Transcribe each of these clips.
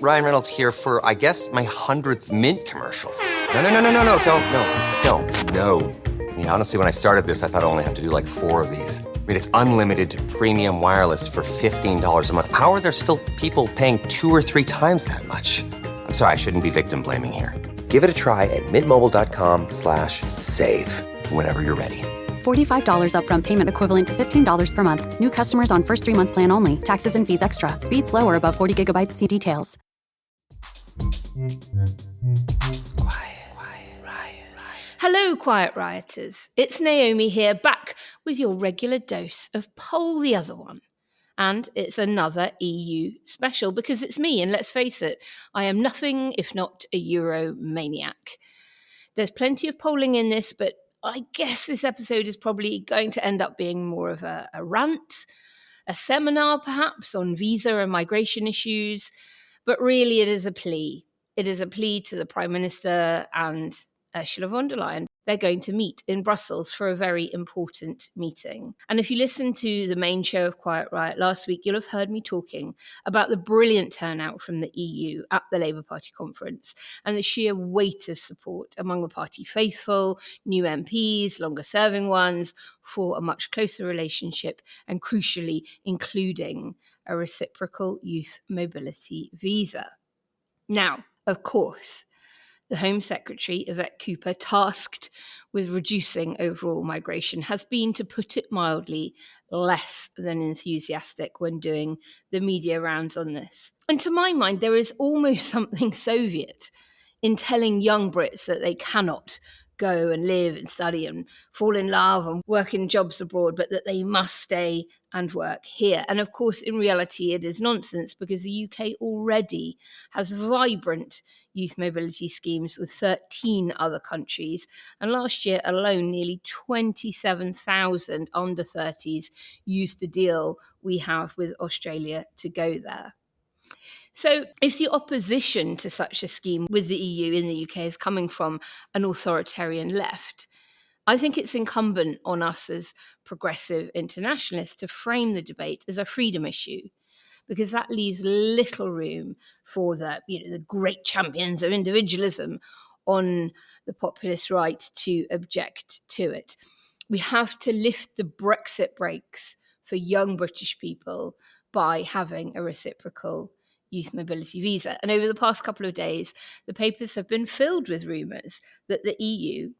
Ryan Reynolds here for, I guess, my 100th Mint commercial. No, don't. No. I mean, honestly, when I started this, I thought I only have to do like 4 of these. I mean, it's unlimited premium wireless for $15 a month. How are there still people paying 2 or 3 times that much? I'm sorry, I shouldn't be victim blaming here. Give it a try at mintmobile.com/save. Whenever you're ready. $45 upfront payment equivalent to $15 per month. New customers on first 3-month plan only. Taxes and fees extra. Speed slower above 40 gigabytes. See details. Hello, Quiet Rioters. It's Naomi here, back with your regular dose of Poll the Other One. And it's another EU special because it's me, and let's face it, I am nothing if not a Euro maniac. There's plenty of polling in this, but I guess this episode is probably going to end up being more of a rant, a seminar perhaps on visa and migration issues, but really it is a plea. It is a plea to the Prime Minister and Ursula von der Leyen. They're going to meet in Brussels for a very important meeting. And if you listened to the main show of Quiet Riot last week, you'll have heard me talking about the brilliant turnout from the EU at the Labour Party conference and the sheer weight of support among the party faithful, new MPs, longer-serving ones, for a much closer relationship and, crucially, including a reciprocal youth mobility visa. Now, of course, the Home Secretary, Yvette Cooper, tasked with reducing overall migration, has been, to put it mildly, less than enthusiastic when doing the media rounds on this. And to my mind, there is almost something Soviet in telling young Brits that they cannot go and live and study and fall in love and work in jobs abroad, but that they must stay and work here. And of course, in reality, it is nonsense because the UK already has vibrant youth mobility schemes with 13 other countries. And last year alone, nearly 27,000 under 30s used the deal we have with Australia to go there. So if the opposition to such a scheme with the EU in the UK is coming from an authoritarian left, I think it's incumbent on us as progressive internationalists to frame the debate as a freedom issue, because that leaves little room for the great champions of individualism on the populist right to object to it. We have to lift the Brexit brakes for young British people by having a reciprocal youth mobility visa. And over the past couple of days, the papers have been filled with rumours that the EU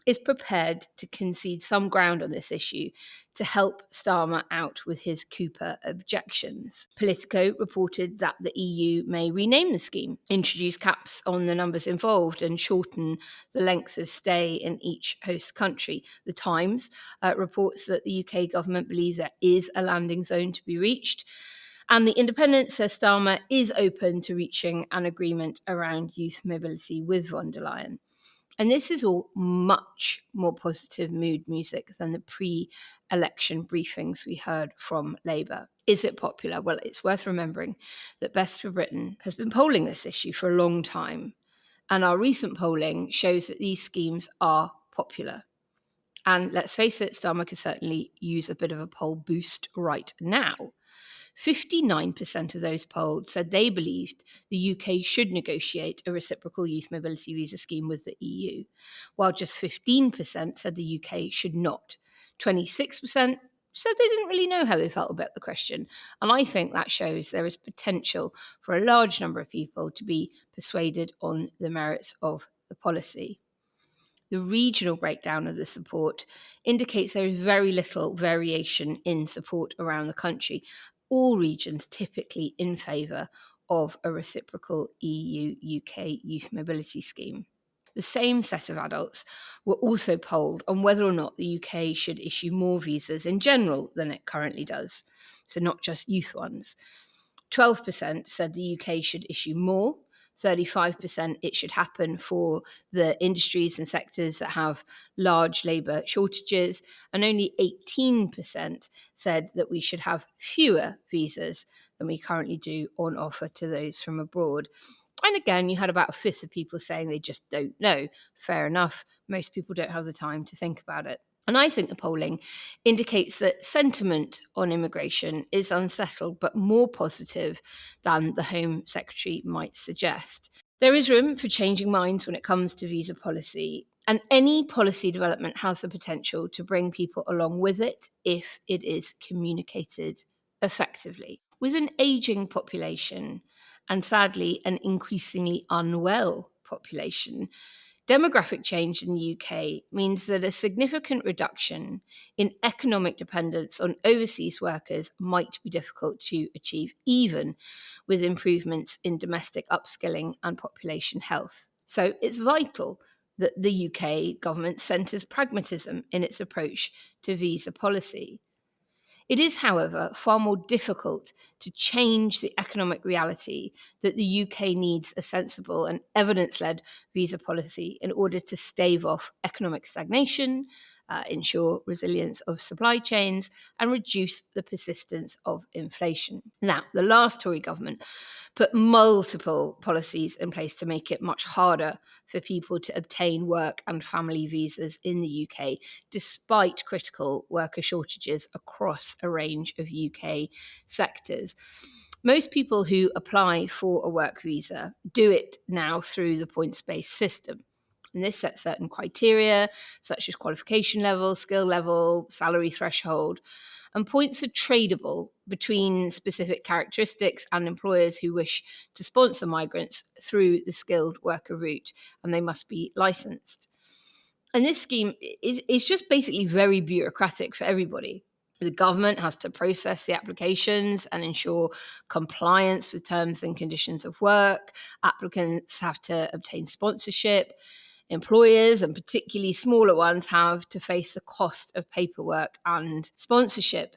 is prepared to concede some ground on this issue to help Starmer out with his Cooper objections. Politico reported that the EU may rename the scheme, introduce caps on the numbers involved, and shorten the length of stay in each host country. The Times reports that the UK government believes there is a landing zone to be reached. And The Independent says Starmer is open to reaching an agreement around youth mobility with von der Leyen. And this is all much more positive mood music than the pre-election briefings we heard from Labour. Is it popular? Well, it's worth remembering that Best for Britain has been polling this issue for a long time. And our recent polling shows that these schemes are popular. And let's face it, Starmer could certainly use a bit of a poll boost right now. 59% of those polled said they believed the UK should negotiate a reciprocal youth mobility visa scheme with the EU, while just 15% said the UK should not. 26% said they didn't really know how they felt about the question. And I think that shows there is potential for a large number of people to be persuaded on the merits of the policy. The regional breakdown of the support indicates there is very little variation in support around the country. All regions typically in favour of a reciprocal EU-UK youth mobility scheme. The same set of adults were also polled on whether or not the UK should issue more visas in general than it currently does, so not just youth ones. 12% said the UK should issue more, 35% it should happen for the industries and sectors that have large labour shortages, and only 18% said that we should have fewer visas than we currently do on offer to those from abroad. And again, you had about a fifth of people saying they just don't know. Fair enough. Most people don't have the time to think about it. And I think the polling indicates that sentiment on immigration is unsettled, but more positive than the Home Secretary might suggest. There is room for changing minds when it comes to visa policy, and any policy development has the potential to bring people along with it if it is communicated effectively. With an ageing population and sadly an increasingly unwell population, demographic change in the UK means that a significant reduction in economic dependence on overseas workers might be difficult to achieve, even with improvements in domestic upskilling and population health. So it's vital that the UK government centres pragmatism in its approach to visa policy. It is, however, far more difficult to change the economic reality that the UK needs a sensible and evidence-led visa policy in order to stave off economic stagnation, ensure resilience of supply chains, and reduce the persistence of inflation. Now, the last Tory government put multiple policies in place to make it much harder for people to obtain work and family visas in the UK, despite critical worker shortages across a range of UK sectors. Most people who apply for a work visa do it now through the points-based system. And this sets certain criteria, such as qualification level, skill level, salary threshold. And points are tradable between specific characteristics and employers who wish to sponsor migrants through the skilled worker route, and they must be licensed. And this scheme is just basically very bureaucratic for everybody. The government has to process the applications and ensure compliance with terms and conditions of work. Applicants have to obtain sponsorship. Employers, and particularly smaller ones, have to face the cost of paperwork and sponsorship.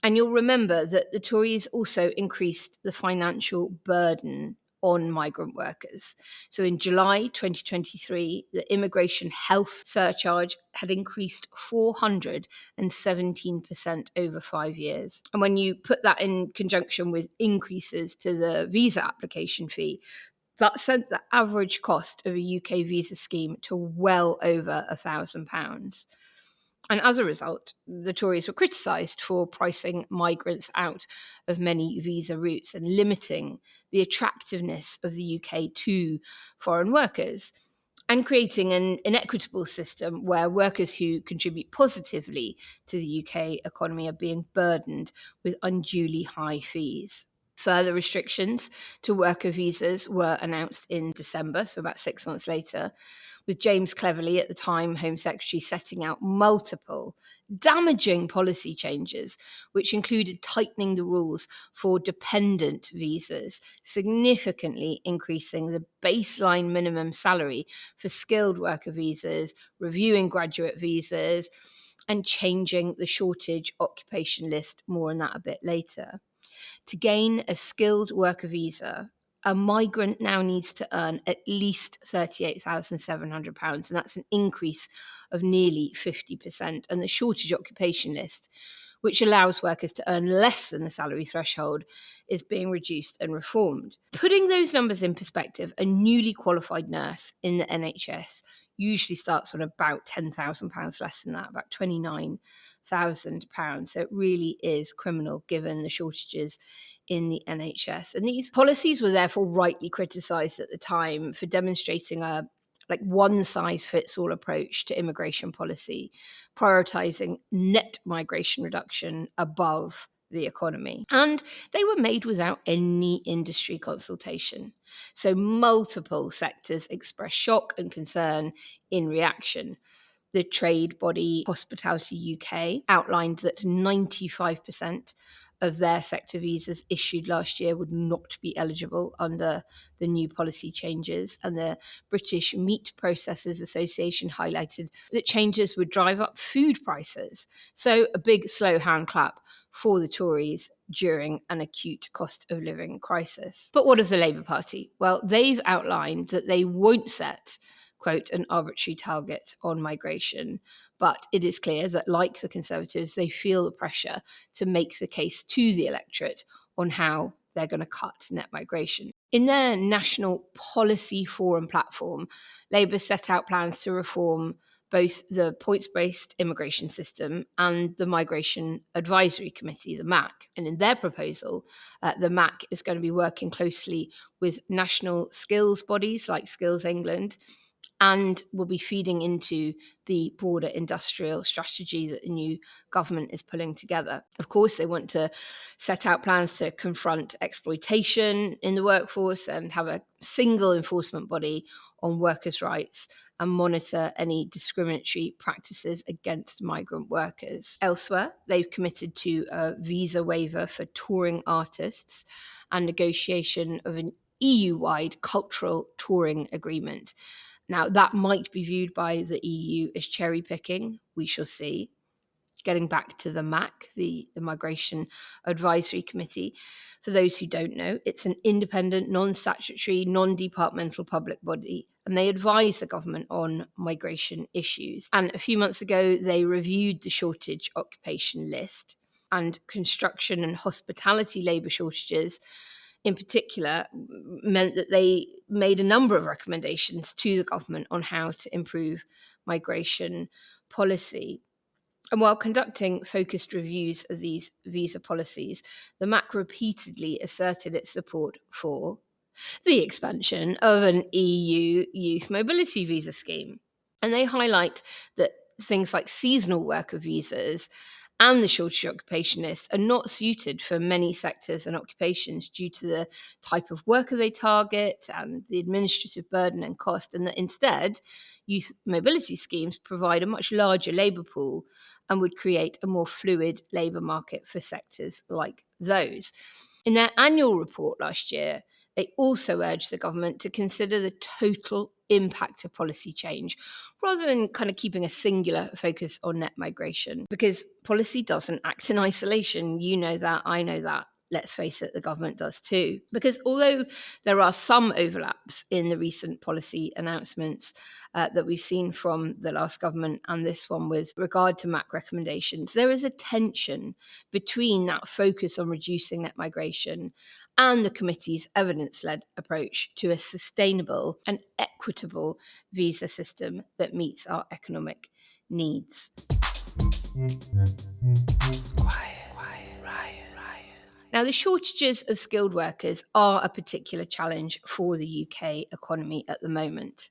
And you'll remember that the Tories also increased the financial burden on migrant workers. So in July 2023, the immigration health surcharge had increased 417% over 5 years. And when you put that in conjunction with increases to the visa application fee, that sent the average cost of a UK visa scheme to well over £1,000. And as a result, the Tories were criticised for pricing migrants out of many visa routes and limiting the attractiveness of the UK to foreign workers, and creating an inequitable system where workers who contribute positively to the UK economy are being burdened with unduly high fees. Further restrictions to worker visas were announced in December, so about 6 months later, with James Cleverly, at the time Home Secretary, setting out multiple damaging policy changes, which included tightening the rules for dependent visas, significantly increasing the baseline minimum salary for skilled worker visas, reviewing graduate visas, and changing the shortage occupation list. More on that a bit later. To gain a skilled worker visa, a migrant now needs to earn at least £38,700, and that's an increase of nearly 50%. And the shortage occupation list, which allows workers to earn less than the salary threshold, is being reduced and reformed. Putting those numbers in perspective, a newly qualified nurse in the NHS usually starts on about £10,000 less than that, about £29,000. So it really is criminal given the shortages in the NHS. And these policies were therefore rightly criticised at the time for demonstrating a one-size-fits-all approach to immigration policy, prioritising net migration reduction above the economy. And they were made without any industry consultation. So multiple sectors expressed shock and concern in reaction. The trade body Hospitality UK outlined that 95% of their sector visas issued last year would not be eligible under the new policy changes. And the British Meat Processors Association highlighted that changes would drive up food prices. So a big slow hand clap for the Tories during an acute cost of living crisis. But what of the Labour Party? Well, they've outlined that they won't set, quote, an arbitrary target on migration. But it is clear that, like the Conservatives, they feel the pressure to make the case to the electorate on how they're going to cut net migration. In their National Policy Forum platform, Labour set out plans to reform both the points-based immigration system and the Migration Advisory Committee, the MAC. And in their proposal, the MAC is going to be working closely with national skills bodies like Skills England, and will be feeding into the broader industrial strategy that the new government is pulling together. Of course, they want to set out plans to confront exploitation in the workforce and have a single enforcement body on workers' rights and monitor any discriminatory practices against migrant workers. Elsewhere, they've committed to a visa waiver for touring artists and negotiation of an EU-wide cultural touring agreement. Now, that might be viewed by the EU as cherry picking. We shall see. Getting back to the MAC, the Migration Advisory Committee, for those who don't know, it's an independent, non-statutory, non-departmental public body, and they advise the government on migration issues. And a few months ago, they reviewed the shortage occupation list, and construction and hospitality labour shortages in particular meant that they made a number of recommendations to the government on how to improve migration policy. And while conducting focused reviews of these visa policies, the MAC repeatedly asserted its support for the expansion of an EU youth mobility visa scheme. And they highlight that things like seasonal worker visas and the shortage occupation list are not suited for many sectors and occupations due to the type of worker they target and the administrative burden and cost, and that instead youth mobility schemes provide a much larger labour pool and would create a more fluid labour market for sectors like those. In their annual report last year, they also urged the government to consider the total impact of policy change rather than kind of keeping a singular focus on net migration, because policy doesn't act in isolation. You know that, I know that. Let's face it, the government does too. Because although there are some overlaps in the recent policy announcements that we've seen from the last government and this one with regard to MAC recommendations, there is a tension between that focus on reducing net migration and the committee's evidence-led approach to a sustainable and equitable visa system that meets our economic needs. Now, the shortages of skilled workers are a particular challenge for the UK economy at the moment.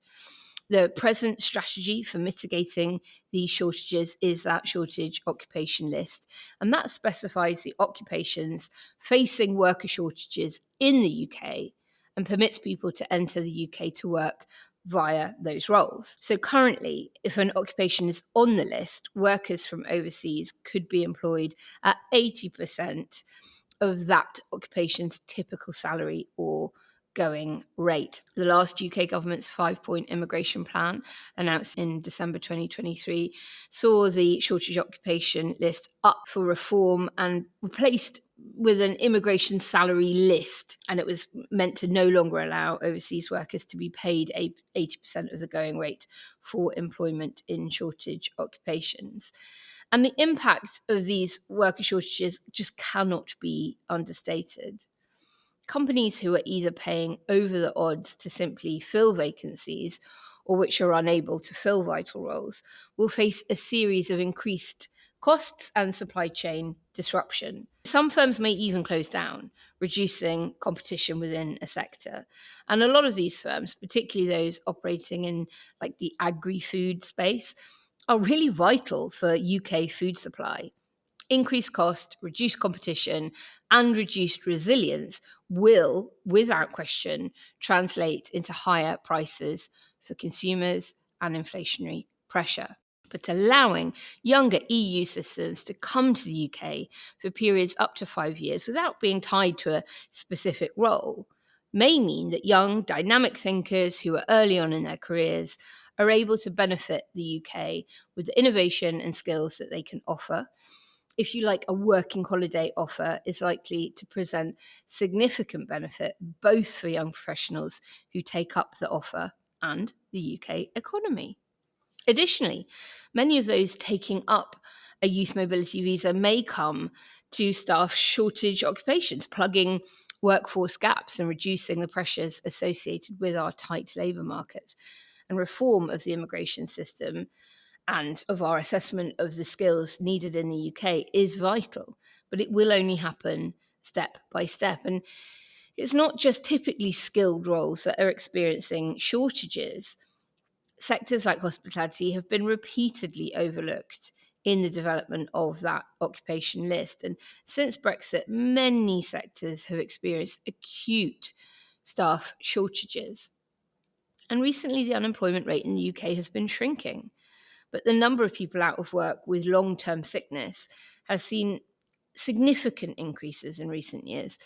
The present strategy for mitigating these shortages is that shortage occupation list, and that specifies the occupations facing worker shortages in the UK and permits people to enter the UK to work via those roles. So currently, if an occupation is on the list, workers from overseas could be employed at 80% of that occupation's typical salary or going rate. The last UK government's 5-point immigration plan, announced in December 2023, saw the shortage occupation list up for reform and replaced with an immigration salary list. And it was meant to no longer allow overseas workers to be paid 80% of the going rate for employment in shortage occupations. And the impact of these worker shortages just cannot be understated. Companies who are either paying over the odds to simply fill vacancies or which are unable to fill vital roles will face a series of increased costs and supply chain disruption. Some firms may even close down, reducing competition within a sector. And a lot of these firms, particularly those operating in like the agri-food space, are really vital for UK food supply. Increased cost, reduced competition, and reduced resilience will, without question, translate into higher prices for consumers and inflationary pressure. But allowing younger EU citizens to come to the UK for periods up to 5 years without being tied to a specific role may mean that young, dynamic thinkers who are early on in their careers are able to benefit the UK with the innovation and skills that they can offer. If you like, a working holiday offer is likely to present significant benefit both for young professionals who take up the offer and the UK economy. Additionally, many of those taking up a youth mobility visa may come to staff shortage occupations, plugging workforce gaps and reducing the pressures associated with our tight labour market. And reform of the immigration system and of our assessment of the skills needed in the UK is vital, but it will only happen step by step. And it's not just typically skilled roles that are experiencing shortages. Sectors like hospitality have been repeatedly overlooked in the development of that occupation list. And since Brexit, many sectors have experienced acute staff shortages. And recently, the unemployment rate in the UK has been shrinking, but the number of people out of work with long-term sickness has seen significant increases in recent years.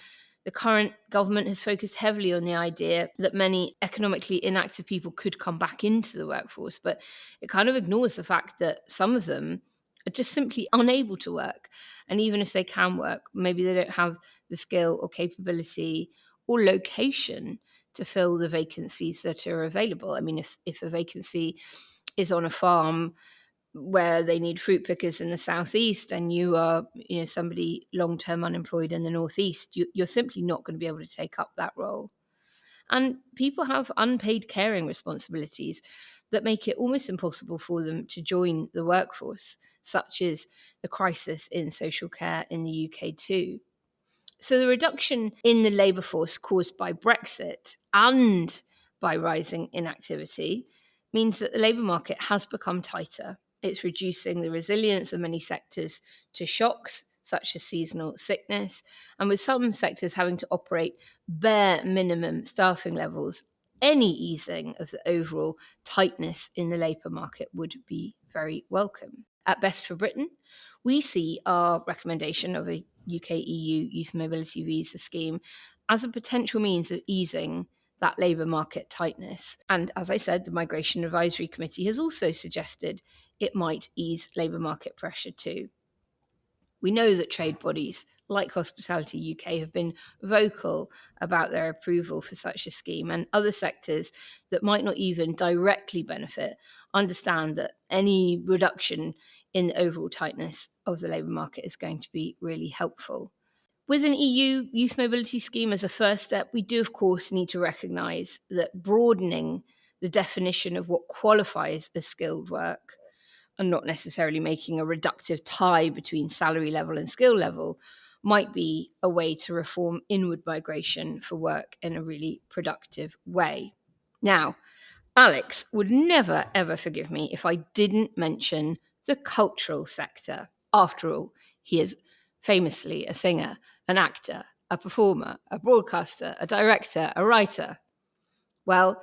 The current government has focused heavily on the idea that many economically inactive people could come back into the workforce, but it kind of ignores the fact that some of them are just simply unable to work. And even if they can work, maybe they don't have the skill or capability or location to fill the vacancies that are available. I mean, if a vacancy is on a farm where they need fruit pickers in the southeast and you are somebody long-term unemployed in the northeast, you're simply not going to be able to take up that role. And people have unpaid caring responsibilities that make it almost impossible for them to join the workforce, such as the crisis in social care in the UK too. So the reduction in the labour force caused by Brexit and by rising inactivity means that the labour market has become tighter. It's reducing the resilience of many sectors to shocks, such as seasonal sickness, and with some sectors having to operate bare minimum staffing levels, any easing of the overall tightness in the labour market would be very welcome. At Best for Britain, we see our recommendation of a UK-EU youth mobility visa scheme as a potential means of easing that labour market tightness. And as I said, the Migration Advisory Committee has also suggested it might ease labour market pressure too. We know that trade bodies like Hospitality UK have been vocal about their approval for such a scheme, and other sectors that might not even directly benefit understand that any reduction in the overall tightness of the labour market is going to be really helpful. With an EU youth mobility scheme as a first step, we do, of course, need to recognise that broadening the definition of what qualifies as skilled work and not necessarily making a reductive tie between salary level and skill level might be a way to reform inward migration for work in a really productive way. Now, Alex would never, ever forgive me if I didn't mention the cultural sector. After all, he is famously a singer, an actor, a performer, a broadcaster, a director, a writer. Well,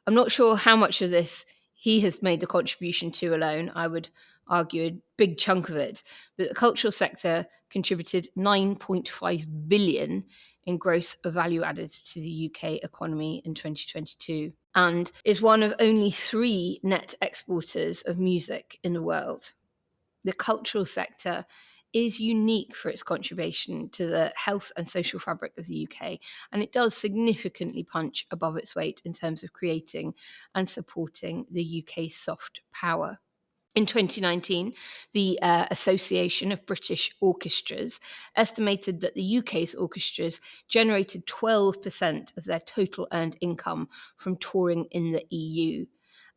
I'm not sure how much of this he has made the contribution to alone. I would argue a big chunk of it. But the cultural sector contributed 9.5 billion in gross value added to the UK economy in 2022 and is one of only 3 net exporters of music in the world. The cultural sector is unique for its contribution to the health and social fabric of the UK, and it does significantly punch above its weight in terms of creating and supporting the UK's soft power. In 2019, the Association of British Orchestras estimated that the UK's orchestras generated 12% of their total earned income from touring in the EU.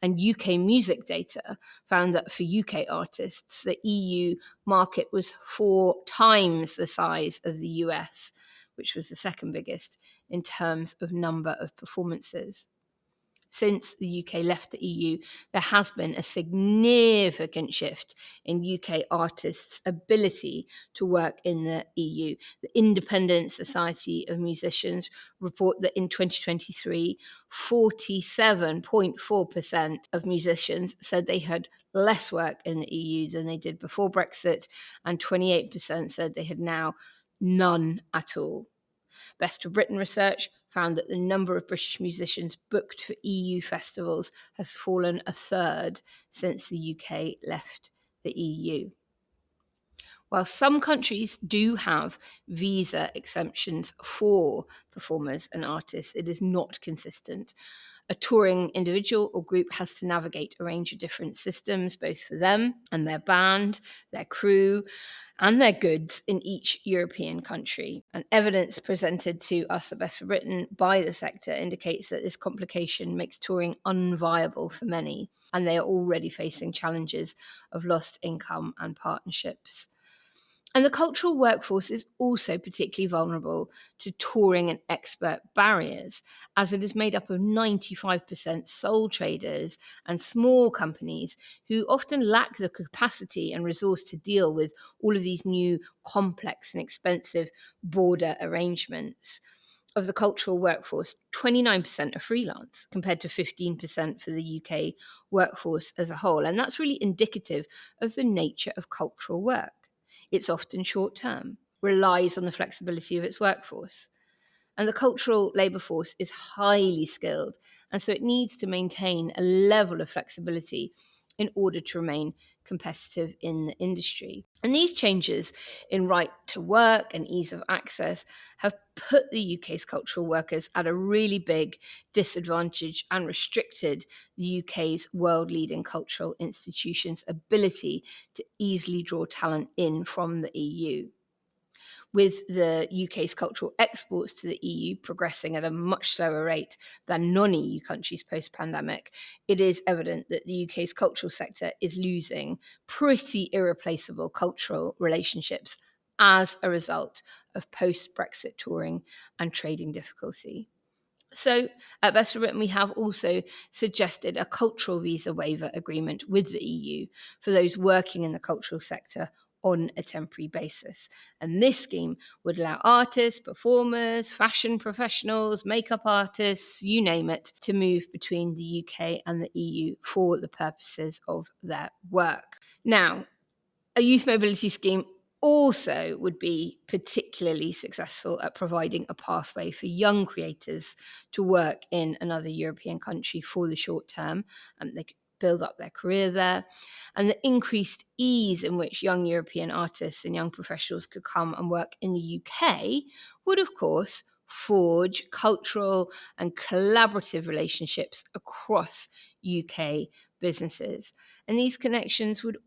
And UK music data found that for UK artists, the EU market was 4 times the size of the US, which was the second biggest in terms of number of performances. Since the UK left the EU, there has been a significant shift in UK artists' ability to work in the EU. The Independent Society of Musicians report that in 2023, 47.4% of musicians said they had less work in the EU than they did before Brexit, and 28% said they had now none at all. Best for Britain research found that the number of British musicians booked for EU festivals has fallen a third since the UK left the EU. While some countries do have visa exemptions for performers and artists, it is not consistent. A touring individual or group has to navigate a range of different systems, both for them and their band, their crew, and their goods in each European country. And evidence presented to us at Best for Britain by the sector indicates that this complication makes touring unviable for many, and they are already facing challenges of lost income and partnerships. And the cultural workforce is also particularly vulnerable to touring and expert barriers, as it is made up of 95% sole traders and small companies who often lack the capacity and resource to deal with all of these new complex and expensive border arrangements. Of the cultural workforce, 29% are freelance compared to 15% for the UK workforce as a whole. And that's really indicative of the nature of cultural work. It's often short term, relies on the flexibility of its workforce. And the cultural labour force is highly skilled, and so it needs to maintain a level of flexibility in order to remain competitive in the industry. And these changes in right to work and ease of access have put the UK's cultural workers at a really big disadvantage and restricted the UK's world-leading cultural institutions' ability to easily draw talent in from the EU. With the UK's cultural exports to the EU progressing at a much slower rate than non-EU countries post-pandemic, it is evident that the UK's cultural sector is losing pretty irreplaceable cultural relationships as a result of post-Brexit touring and trading difficulty. So at Best for Britain, we have also suggested a cultural visa waiver agreement with the EU for those working in the cultural sector on a temporary basis. And this scheme would allow artists, performers, fashion professionals, makeup artists, you name it, to move between the UK and the EU for the purposes of their work. Now, a youth mobility scheme also would be particularly successful at providing a pathway for young creators to work in another European country for the short term, and they could build up their career there. And the increased ease in which young European artists and young professionals could come and work in the UK would, of course, forge cultural and collaborative relationships across UK businesses. And these connections would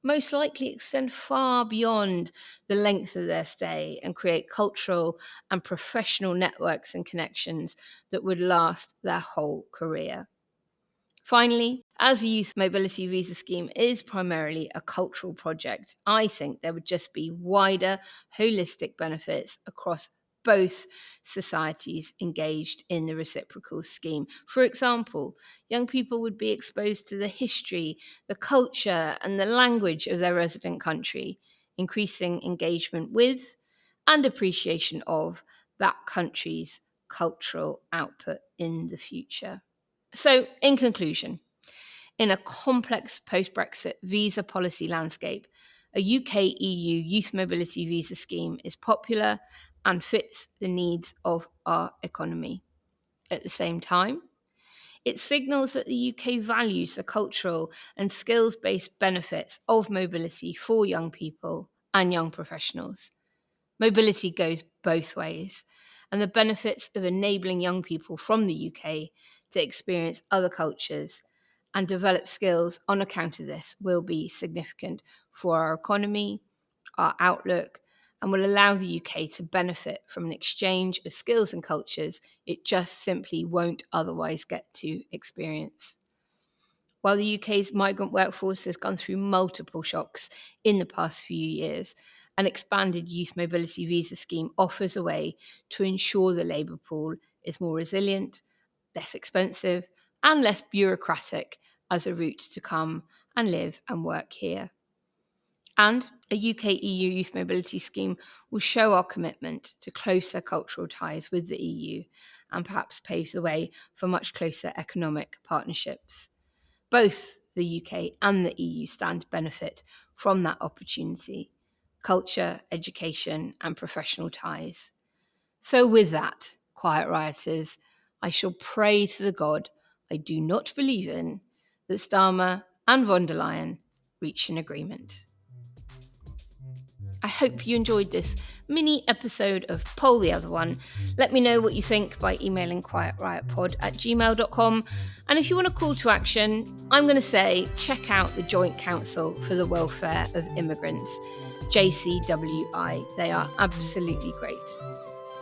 most likely extend far beyond the length of their stay and create cultural and professional networks and connections that would last their whole career. Finally, as a youth mobility visa scheme is primarily a cultural project, I think there would just be wider, holistic benefits across both societies engaged in the reciprocal scheme. For example, young people would be exposed to the history, the culture, and the language of their resident country, increasing engagement with and appreciation of that country's cultural output in the future. So, in conclusion, in a complex post-Brexit visa policy landscape, a UK-EU youth mobility visa scheme is popular and fits the needs of our economy. At the same time, it signals that the UK values the cultural and skills-based benefits of mobility for young people and young professionals. Mobility goes both ways, and the benefits of enabling young people from the UK to experience other cultures and develop skills on account of this will be significant for our economy, our outlook, and will allow the UK to benefit from an exchange of skills and cultures it just simply won't otherwise get to experience. While the UK's migrant workforce has gone through multiple shocks in the past few years, an expanded youth mobility visa scheme offers a way to ensure the labour pool is more resilient, less expensive, and less bureaucratic as a route to come and live and work here. And a UK-EU youth mobility scheme will show our commitment to closer cultural ties with the EU and perhaps pave the way for much closer economic partnerships. Both the UK and the EU stand to benefit from that opportunity: culture, education, and professional ties. So with that, quiet rioters, I shall pray to the God I do not believe in that Starmer and von der Leyen reach an agreement. I hope you enjoyed this mini episode of Poll the Other One. Let me know what you think by emailing quietriotpod@gmail.com. And if you want a call to action, I'm going to say check out the Joint Council for the Welfare of Immigrants, JCWI. They are absolutely great.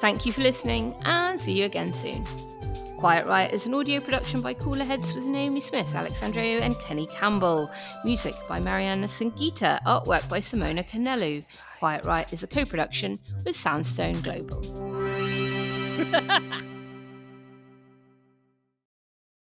Thank you for listening and see you again soon. Quiet Riot is an audio production by Cooler Heads with Naomi Smith, Alexandreo and Kenny Campbell. Music by Mariana Singita. Artwork by Simona Canellu. Quiet Riot is a co-production with Soundstone Global.